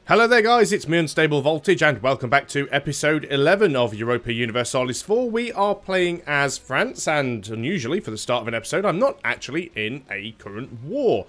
Hello there guys, it's me Unstable Voltage and welcome back to episode 11 of Europa Universalis IV. We are playing as France and unusually for the start of an episode I'm not actually in a current war.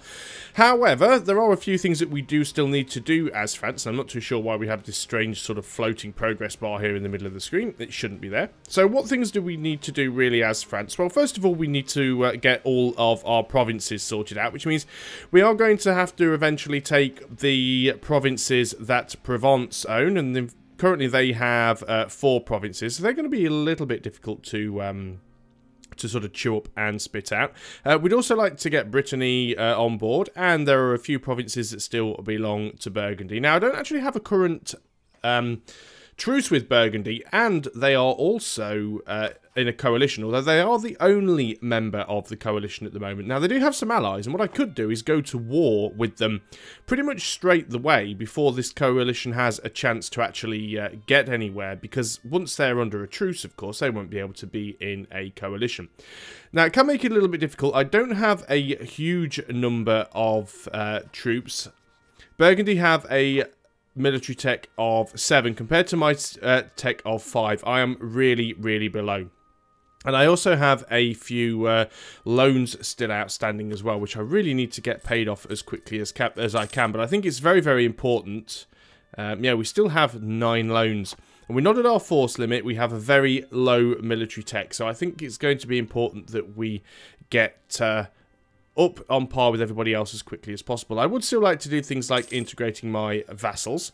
However, there are a few things that we do still need to do as France and I'm not too sure why we have this strange sort of floating progress bar here in the middle of the screen. It shouldn't be there. So what things do we need to do really as France? Well, first of all we need to get all of our provinces sorted out, which means we are going to have to eventually take the provinces that Provence own, and currently they have 4 provinces, so they're going to be a little bit difficult to sort of chew up and spit out. We'd also like to get Brittany on board, and there are a few provinces that still belong to Burgundy. Now, I don't actually have a current truce with Burgundy, and they are also in a coalition, although they are the only member of the coalition at the moment. Now, they do have some allies, and what I could do is go to war with them pretty much straight the way before this coalition has a chance to actually get anywhere, because once they're under a truce, of course, they won't be able to be in a coalition. Now, it can make it a little bit difficult. I don't have a huge number of troops. Burgundy have a military tech of 7 compared to my tech of 5. I am really, really below. And I also have a few loans still outstanding as well, which I really need to get paid off as quickly as I can. But I think it's very, very important. Yeah, we still have 9 loans. And we're not at our force limit. We have a very low military tech. So I think it's going to be important that we get up on par with everybody else as quickly as possible. I would still like to do things like integrating my vassals.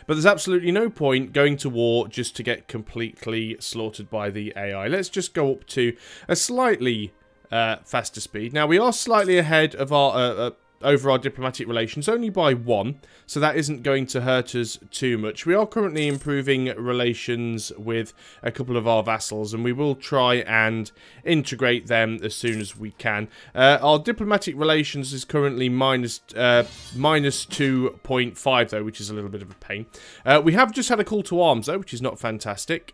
But there's absolutely no point going to war just to get completely slaughtered by the AI. Let's just go up to a slightly faster speed. Now, we are slightly ahead of our over our diplomatic relations, only by 1, so that isn't going to hurt us too much. We are currently improving relations with a couple of our vassals, and we will try and integrate them as soon as we can. Our diplomatic relations is currently minus 2.5, though, which is a little bit of a pain. We have just had a call to arms, though, which is not fantastic.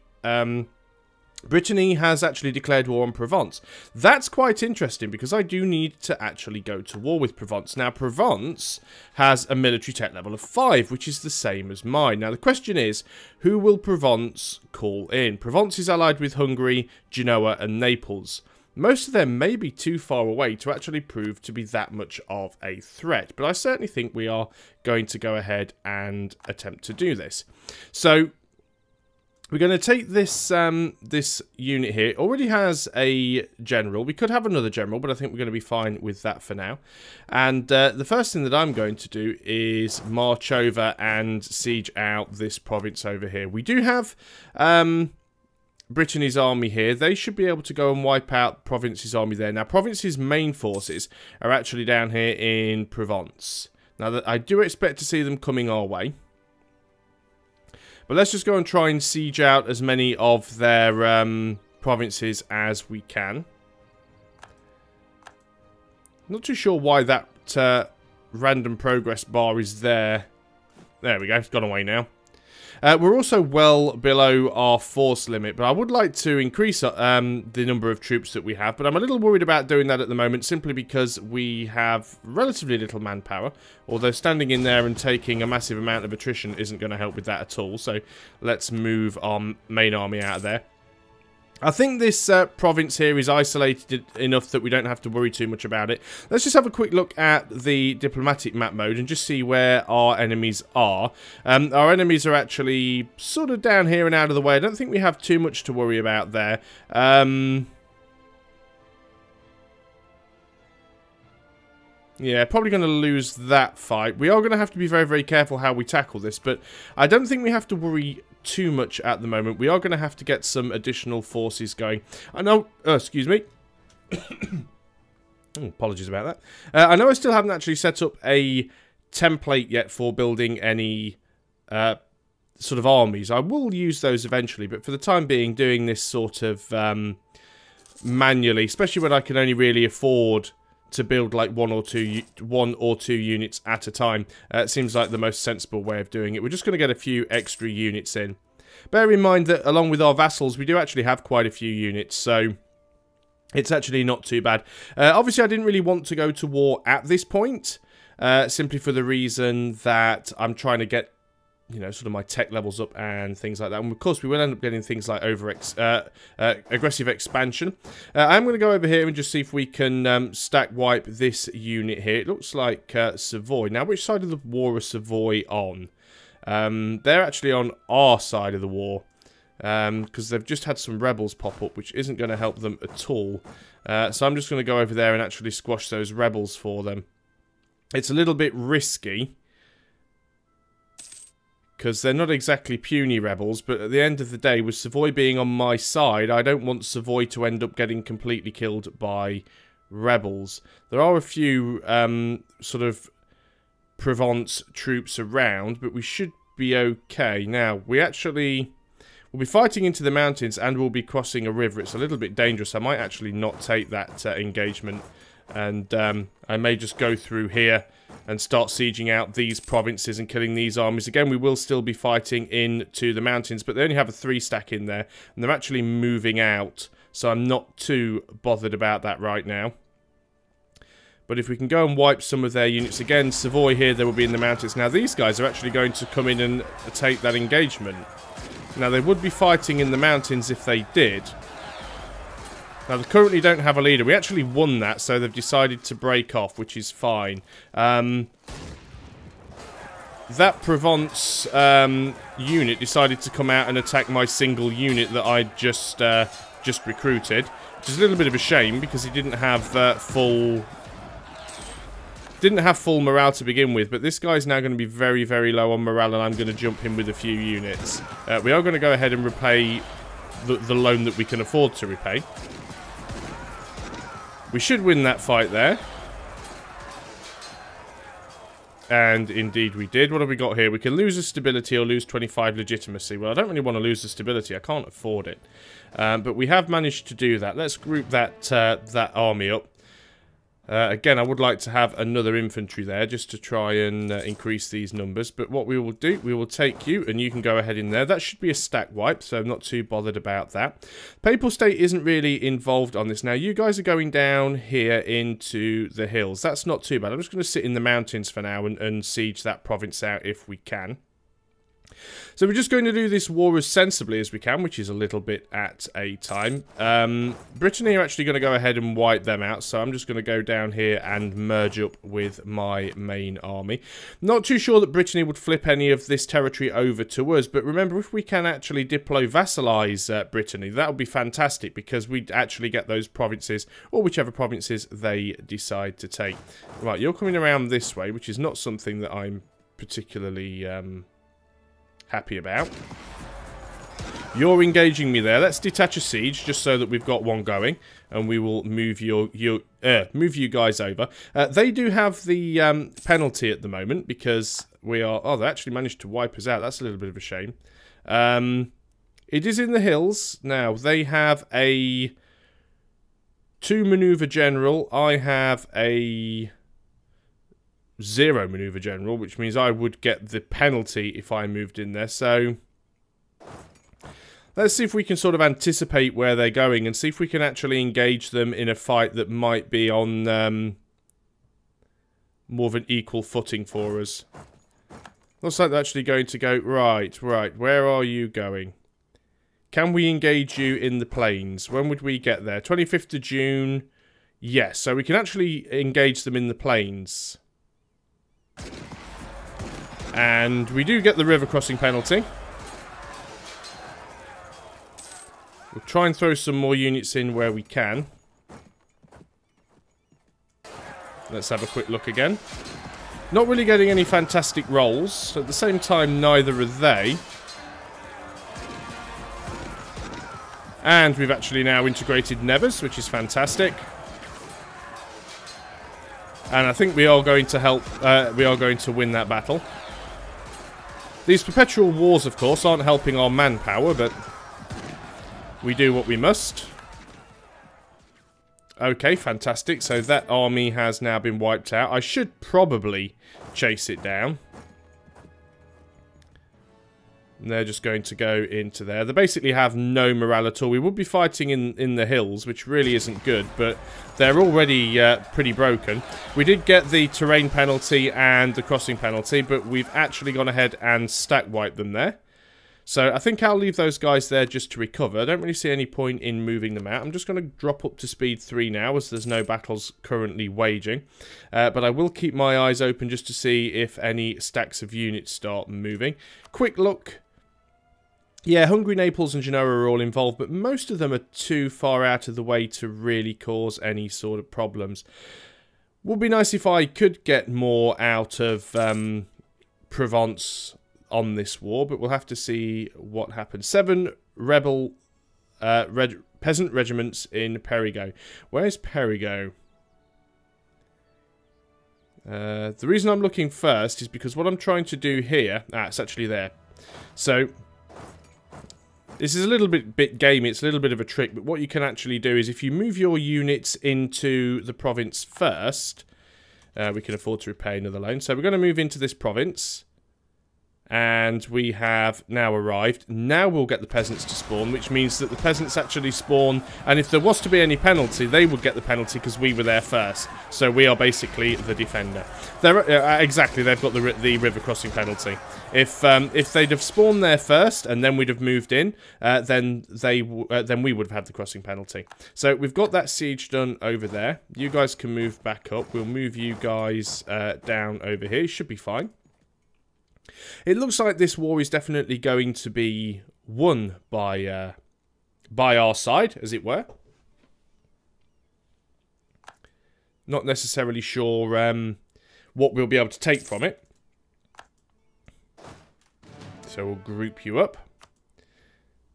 Brittany has actually declared war on Provence. That's quite interesting because I do need to actually go to war with Provence. Now, Provence has a military tech level of 5, which is the same as mine. Now, the question is, who will Provence call in? Provence is allied with Hungary, Genoa, and Naples. Most of them may be too far away to actually prove to be that much of a threat, but I certainly think we are going to go ahead and attempt to do this. So we're going to take this this unit here. It already has a general. We could have another general, but I think we're going to be fine with that for now. And the first thing that I'm going to do is march over and siege out this province over here. We do have Brittany's army here. They should be able to go and wipe out Provence's army there. Now, Provence's main forces are actually down here in Provence. Now, I do expect to see them coming our way. But let's just go and try and siege out as many of their provinces as we can. Not too sure why that random progress bar is there. There we go, it's gone away now. We're also well below our force limit, but I would like to increase the number of troops that we have, but I'm a little worried about doing that at the moment, simply because we have relatively little manpower, although standing in there and taking a massive amount of attrition isn't going to help with that at all, so let's move our main army out of there. I think this province here is isolated enough that we don't have to worry too much about it. Let's just have a quick look at the diplomatic map mode and just see where our enemies are. Our enemies are actually sort of down here and out of the way. I don't think we have too much to worry about there. Yeah, probably going to lose that fight. We are going to have to be very, very careful how we tackle this, but I don't think we have to worry too much at the moment. We are going to have to get some additional forces going. I know, excuse me. Apologies about that. I know I still haven't actually set up a template yet for building any sort of armies. I will use those eventually, but for the time being, doing this sort of manually, especially when I can only really afford to build like one or two units at a time. It seems like the most sensible way of doing it. We're just going to get a few extra units in. Bear in mind that along with our vassals, we do actually have quite a few units, so it's actually not too bad. Obviously, I didn't really want to go to war at this point, simply for the reason that I'm trying to get, you know, sort of my tech levels up and things like that. And of course, we will end up getting things like aggressive expansion. I'm going to go over here and just see if we can stack wipe this unit here. It looks like Savoy. Now, which side of the war are Savoy on? They're actually on our side of the war. Because they've just had some rebels pop up, which isn't going to help them at all. So I'm just going to go over there and actually squash those rebels for them. It's a little bit risky, because they're not exactly puny rebels, but at the end of the day, with Savoy being on my side, I don't want Savoy to end up getting completely killed by rebels. There are a few sort of Provence troops around, but we should be okay. Now, we'll be fighting into the mountains and we'll be crossing a river. It's a little bit dangerous. I might actually not take that engagement. And I may just go through here and start sieging out these provinces and killing these armies. Again, we will still be fighting into the mountains, but they only have a 3 stack in there. And they're actually moving out, so I'm not too bothered about that right now. But if we can go and wipe some of their units again, Savoy here, they will be in the mountains. Now, these guys are actually going to come in and take that engagement. Now, they would be fighting in the mountains if they did. Now, they currently don't have a leader. We actually won that, so they've decided to break off, which is fine. That Provence unit decided to come out and attack my single unit that I just recruited, which is a little bit of a shame because he didn't have full morale to begin with, but this guy's now going to be very, very low on morale, and I'm going to jump him with a few units. We are going to go ahead and repay the loan that we can afford to repay. We should win that fight there. And indeed we did. What have we got here? We can lose the stability or lose 25 legitimacy. Well, I don't really want to lose the stability. I can't afford it. But we have managed to do that. Let's group that army up. Again, I would like to have another infantry there just to try and increase these numbers. But what we will do, we will take you and you can go ahead in there. That should be a stack wipe, so I'm not too bothered about that. Papal State isn't really involved on this. Now, you guys are going down here into the hills. That's not too bad. I'm just going to sit in the mountains for now and siege that province out if we can. So we're just going to do this war as sensibly as we can, which is a little bit at a time. Brittany are actually going to go ahead and wipe them out, so I'm just going to go down here and merge up with my main army. Not too sure that Brittany would flip any of this territory over to us, but remember, if we can actually diplo-vassalize Brittany, that would be fantastic, because we'd actually get those provinces, or whichever provinces they decide to take. Right, you're coming around this way, which is not something that I'm particularly happy about. You're engaging me there. Let's detach a siege just so that we've got one going, and we will move move you guys over. They do have the penalty at the moment because we are. Oh, they actually managed to wipe us out. That's a little bit of a shame. It is in the hills now. They have a 2 maneuver general. I have a 0 maneuver general, which means I would get the penalty if I moved in there. So let's see if we can sort of anticipate where they're going and see if we can actually engage them in a fight that might be on more of an equal footing for us. Looks like they're actually going to go right, where are you going? Can we engage you in the plains? When would we get there? 25th of June. Yes, so we can actually engage them in the plains. And we do get the river crossing penalty. We'll try and throw some more units in where we can. Let's have a quick look again. Not really getting any fantastic rolls. At the same time, neither are they. And we've actually now integrated Nevers, which is fantastic. And I think we are going to help, we are going to win that battle. These perpetual wars, of course, aren't helping our manpower, but we do what we must. Okay, fantastic. So that army has now been wiped out. I should probably chase it down. And they're just going to go into there. They basically have no morale at all. We would be fighting in the hills, which really isn't good, but they're already pretty broken. We did get the terrain penalty and the crossing penalty, but we've actually gone ahead and stack wiped them there. So I think I'll leave those guys there just to recover. I don't really see any point in moving them out. I'm just going to drop up to speed 3 now, as there's no battles currently waging. But I will keep my eyes open just to see if any stacks of units start moving. Quick look. Yeah, Hungary, Naples and Genoa are all involved, but most of them are too far out of the way to really cause any sort of problems. Would be nice if I could get more out of Provence on this war, but we'll have to see what happens. 7 rebel peasant regiments in Périgueux. Where's Périgueux? The reason I'm looking first is because what I'm trying to do here... it's actually there. So... this is a little bit gamey, it's a little bit of a trick, but what you can actually do is if you move your units into the province first, we can afford to repay another loan. So we're going to move into this province, and we have now arrived. Now we'll get the peasants to spawn, which means that the peasants actually spawn, and if there was to be any penalty, they would get the penalty because we were there first. So we are basically the defender. Exactly, they've got the river crossing penalty. If they'd have spawned there first and then we'd have moved in, then we would have had the crossing penalty. So we've got that siege done over there. You guys can move back up. We'll move you guys down over here. Should be fine. It looks like this war is definitely going to be won by our side, as it were. Not necessarily sure what we'll be able to take from it. So we'll group you up.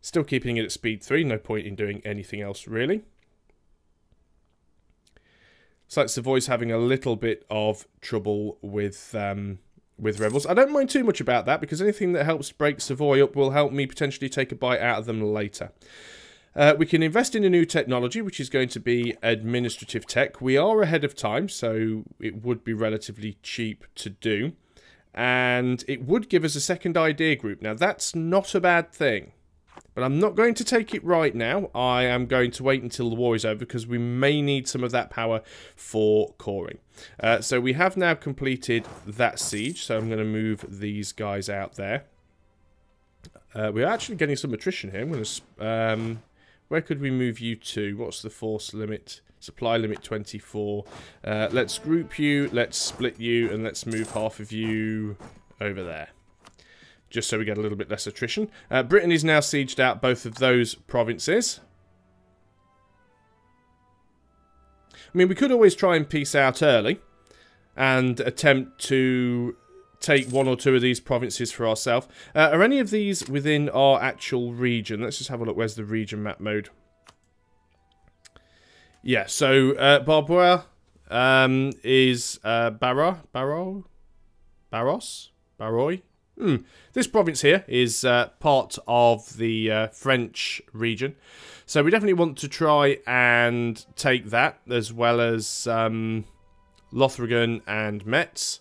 Still keeping it at speed 3. No point in doing anything else, really. Looks like Savoy's having a little bit of trouble with rebels. I don't mind too much about that, because anything that helps break Savoy up will help me potentially take a bite out of them later. We can invest in a new technology, which is going to be administrative tech. We are ahead of time, so it would be relatively cheap to do. And it would give us a second idea group. Now, that's not a bad thing. But I'm not going to take it right now. I am going to wait until the war is over, because we may need some of that power for coring. So we have now completed that siege. So I'm going to move these guys out there. We're actually getting some attrition here. I'm going to... where could we move you to? What's the force limit? Supply limit 24. Let's group you, let's split you, and let's move half of you over there. Just so we get a little bit less attrition. Britain is now sieged out both of those provinces. I mean, we could always try and peace out early and attempt to take 1 or 2 of these provinces for ourselves. Are any of these within our actual region? Let's just have a look. Where's the region map mode? Yeah, so Barbois is Barroy? This province here is part of the French region. So we definitely want to try and take that, as well as Lothringen and Metz.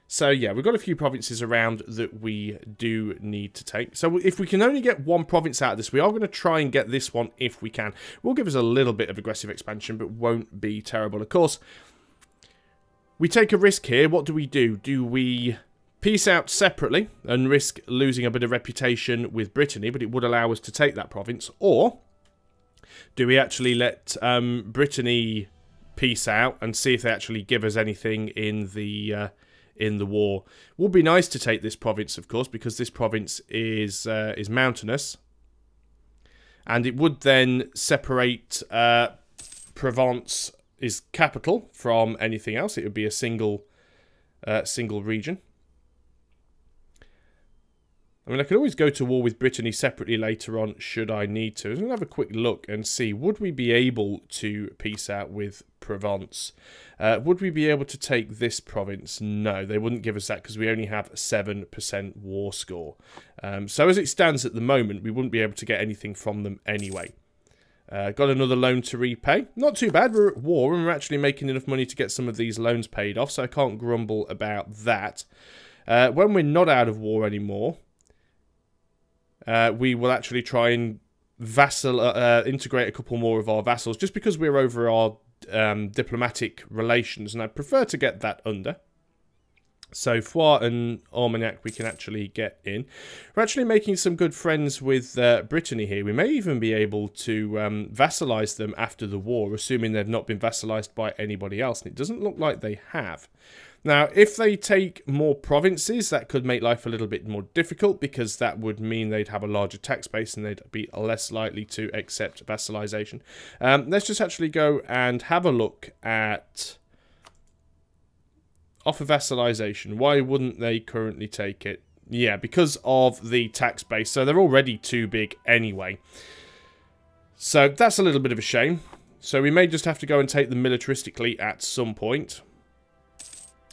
So yeah, we've got a few provinces around that we do need to take. So if we can only get 1 province out of this, we are going to try and get this one if we can. Will give us a little bit of aggressive expansion, but won't be terrible. Of course, we take a risk here. What do? Do we peace out separately and risk losing a bit of reputation with Brittany, but it would allow us to take that province? Or do we actually let Brittany peace out and see if they actually give us anything in the war? Would be nice to take this province, of course, because this province is mountainous, and it would then separate Provence is capital from anything else. It would be a single region. I mean, I could always go to war with Brittany separately later on, should I need to. I'm going to have a quick look and see, would we be able to peace out with Provence? Would we be able to take this province? No, they wouldn't give us that, because we only have a 7% war score. So as it stands at the moment, we wouldn't be able to get anything from them anyway. Got another loan to repay. Not too bad, we're at war, and we're actually making enough money to get some of these loans paid off, so I can't grumble about that. When we're not out of war anymore... we will actually try and integrate a couple more of our vassals, just because we're over our diplomatic relations, and I prefer to get that under. So Foix and Armagnac we can actually get in. We're actually making some good friends with Brittany here. We may even be able to vassalize them after the war, assuming they've not been vassalized by anybody else, and it doesn't look like they have. Now, if they take more provinces, that could make life a little bit more difficult, because that would mean they'd have a larger tax base and they'd be less likely to accept vassalization. Let's just actually go and have a look at offer vassalization. Why wouldn't they currently take it? Yeah, because of the tax base. So they're already too big anyway. So that's a little bit of a shame. So we may just have to go and take them militaristically at some point.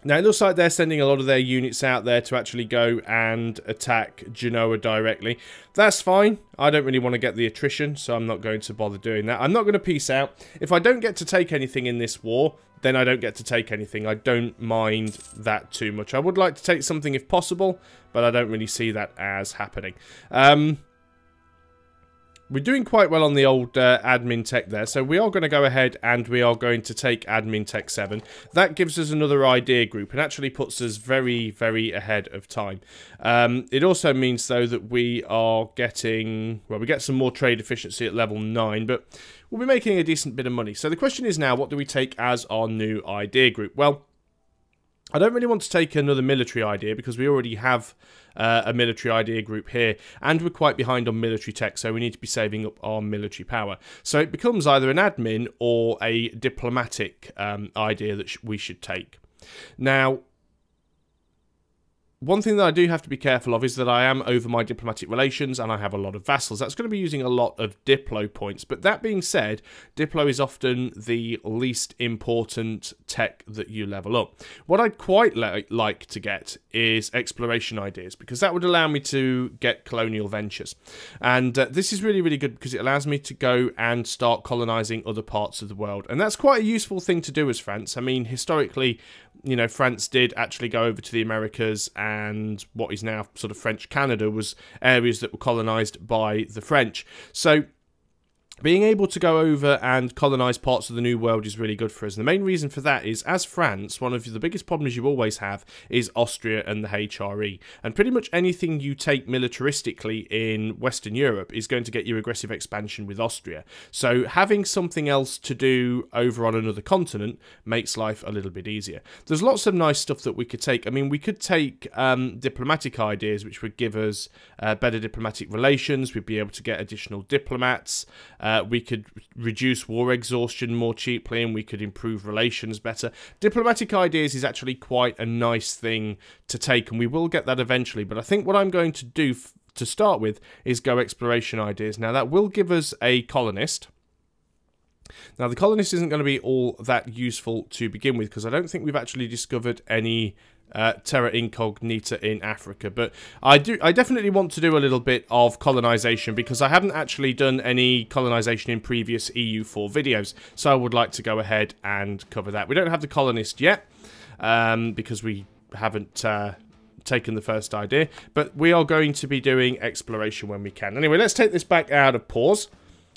Now, it looks like they're sending a lot of their units out there to actually go and attack Genoa directly. That's fine. I don't really want to get the attrition, so I'm not going to bother doing that. I'm not going to peace out. If I don't get to take anything in this war, then I don't get to take anything. I don't mind that too much. I would like to take something if possible, but I don't really see that as happening. We're doing quite well on the old admin tech there, so we are going to go ahead and we are going to take admin tech 7. That gives us another idea group and actually puts us very, very ahead of time. It also means, though, that we are getting, well, we get some more trade efficiency at level 9, but we'll be making a decent bit of money. So the question is now, what do we take as our new idea group? Well, I don't really want to take another military idea because we already have a military idea group here, and we're quite behind on military tech, so we need to be saving up our military power. So it becomes either an admin or a diplomatic idea that we should take. Now, one thing that I do have to be careful of is that I am over my diplomatic relations and I have a lot of vassals. That's going to be using a lot of Diplo points. But that being said, Diplo is often the least important tech that you level up. What I'd quite like to get is exploration ideas, because that would allow me to get colonial ventures. And this is really, really good because it allows me to go and start colonizing other parts of the world. And that's quite a useful thing to do as France. I mean, historically, you know, France did actually go over to the Americas, and what is now sort of French Canada was areas that were colonized by the French. So being able to go over and colonize parts of the New World is really good for us. And the main reason for that is, as France, one of the biggest problems you always have is Austria and the HRE. And pretty much anything you take militaristically in Western Europe is going to get you aggressive expansion with Austria. So having something else to do over on another continent makes life a little bit easier. There's lots of nice stuff that we could take. I mean, we could take diplomatic ideas, which would give us better diplomatic relations. We'd be able to get additional diplomats. We could reduce war exhaustion more cheaply, and we could improve relations better. Diplomatic ideas is actually quite a nice thing to take, and we will get that eventually. But I think what I'm going to do to start with is go exploration ideas. Now, that will give us a colonist. Now, the colonist isn't going to be all that useful to begin with, because I don't think we've actually discovered any terra incognita in Africa, but I definitely want to do a little bit of colonization, because I haven't actually done any colonization in previous EU4 videos, so I would like to go ahead and cover that. We don't have the colonist yet, because we haven't taken the first idea, but we are going to be doing exploration when we can. Anyway, let's take this back out of pause,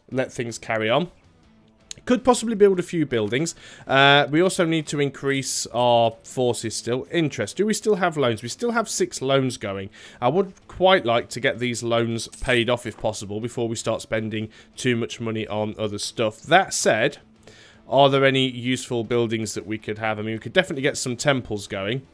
let things carry on. Could possibly build a few buildings. We also need to increase our forces still. Interest. Do we still have loans? We still have 6 loans going. I would quite like to get these loans paid off if possible before we start spending too much money on other stuff. That said, are there any useful buildings that we could have? I mean, we could definitely get some temples going.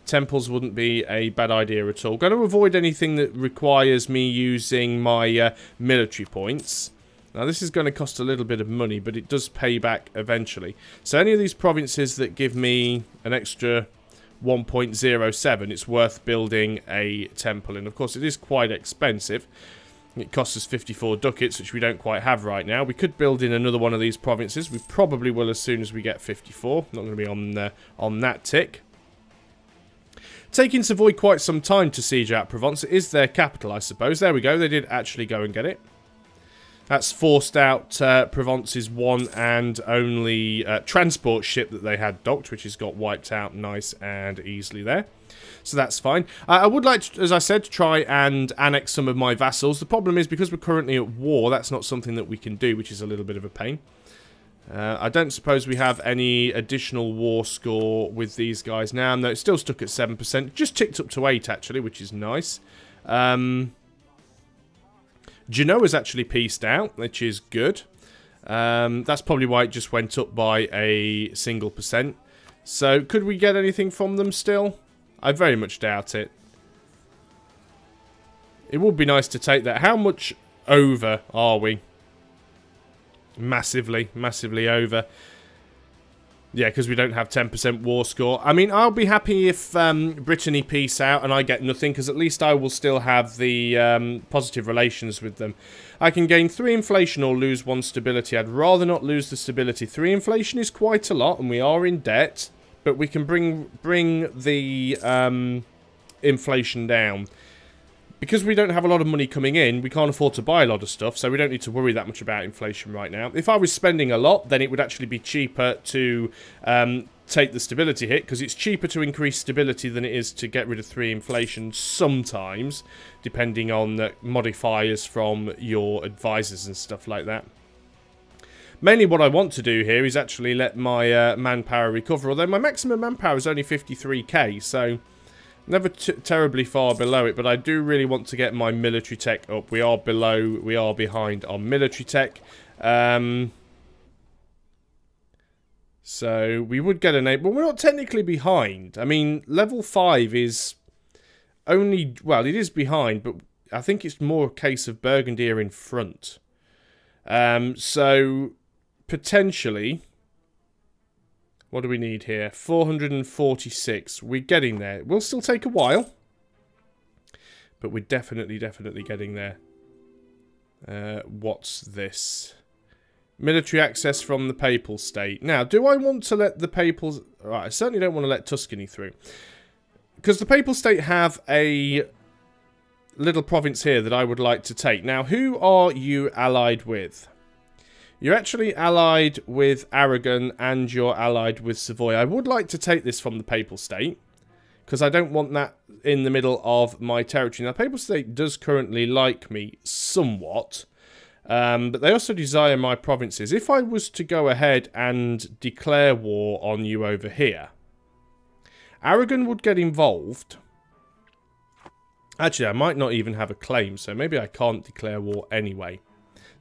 Temples wouldn't be a bad idea at all. Going to avoid anything that requires me using my military points. Now, this is going to cost a little bit of money, but it does pay back eventually. So any of these provinces that give me an extra 1.07, it's worth building a temple in. Of course, it is quite expensive. It costs us 54 ducats, which we don't quite have right now. We could build in another one of these provinces. We probably will as soon as we get 54. Not going to be on that tick. Taking Savoy quite some time to siege out Provence. It is their capital, I suppose. There we go. They did actually go and get it. That's forced out Provence's one and only transport ship that they had docked, which has got wiped out nice and easily there. So that's fine. I would like to, as I said, try and annex some of my vassals. The problem is, because we're currently at war, that's not something that we can do, which is a little bit of a pain. I don't suppose we have any additional war score with these guys now. No, it's still stuck at 7%. Just ticked up to 8, actually, which is nice. Genoa's actually pieced out, which is good. That's probably why it just went up by a single %. So, could we get anything from them still? I very much doubt it. It would be nice to take that. How much over are we? Massively, massively over. Yeah, because we don't have 10% war score. I mean, I'll be happy if Brittany peace out and I get nothing, because at least I will still have the positive relations with them. I can gain 3 inflation or lose 1 stability. I'd rather not lose the stability. 3 inflation is quite a lot, and we are in debt. But we can bring the inflation down. Because we don't have a lot of money coming in, we can't afford to buy a lot of stuff, so we don't need to worry that much about inflation right now. If I was spending a lot, then it would actually be cheaper to take the stability hit, because it's cheaper to increase stability than it is to get rid of 3 inflation sometimes, depending on the modifiers from your advisors and stuff like that. Mainly what I want to do here is actually let my manpower recover, although my maximum manpower is only 53k, so never terribly far below it, but I do really want to get my military tech up. We are behind on military tech. So we would get an 8, but we're not technically behind. I mean, level 5 is only, well, it is behind, but I think it's more a case of Burgundy are in front. So potentially, what do we need here? 446. We're getting there. It will still take a while, but we're definitely getting there. What's this? Military access from the Papal State. Now, do I want to let the Papal... Right, I certainly don't want to let Tuscany through, because the Papal State have a little province here that I would like to take. Now, who are you allied with? You're actually allied with Aragon and you're allied with Savoy. I would like to take this from the Papal State, because I don't want that in the middle of my territory. Now, the Papal State does currently like me somewhat, but they also desire my provinces. If I was to go ahead and declare war on you over here, Aragon would get involved. Actually, I might not even have a claim, so maybe I can't declare war anyway.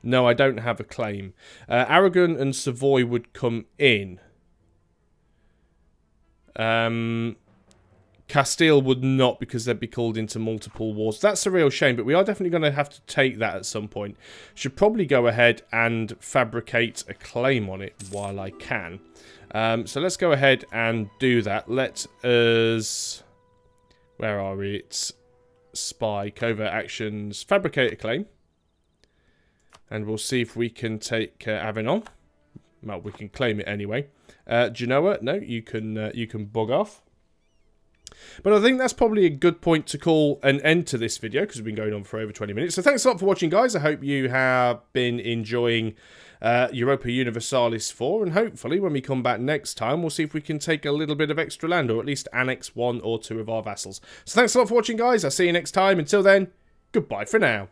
No, I don't have a claim. Aragon and Savoy would come in. Castile would not, because they'd be called into multiple wars. That's a real shame, but we are definitely going to have to take that at some point. Should probably go ahead and fabricate a claim on it while I can. So let's go ahead and do that. Let us... Where are we? It's spy, covert actions, fabricate a claim. And we'll see if we can take Avignon. Well, we can claim it anyway. Genoa, no, you can bug off. But I think that's probably a good point to call an end to this video, because we've been going on for over 20 minutes. So thanks a lot for watching, guys. I hope you have been enjoying Europa Universalis IV. And hopefully, when we come back next time, we'll see if we can take a little bit of extra land, or at least annex 1 or 2 of our vassals. So thanks a lot for watching, guys. I'll see you next time. Until then, goodbye for now.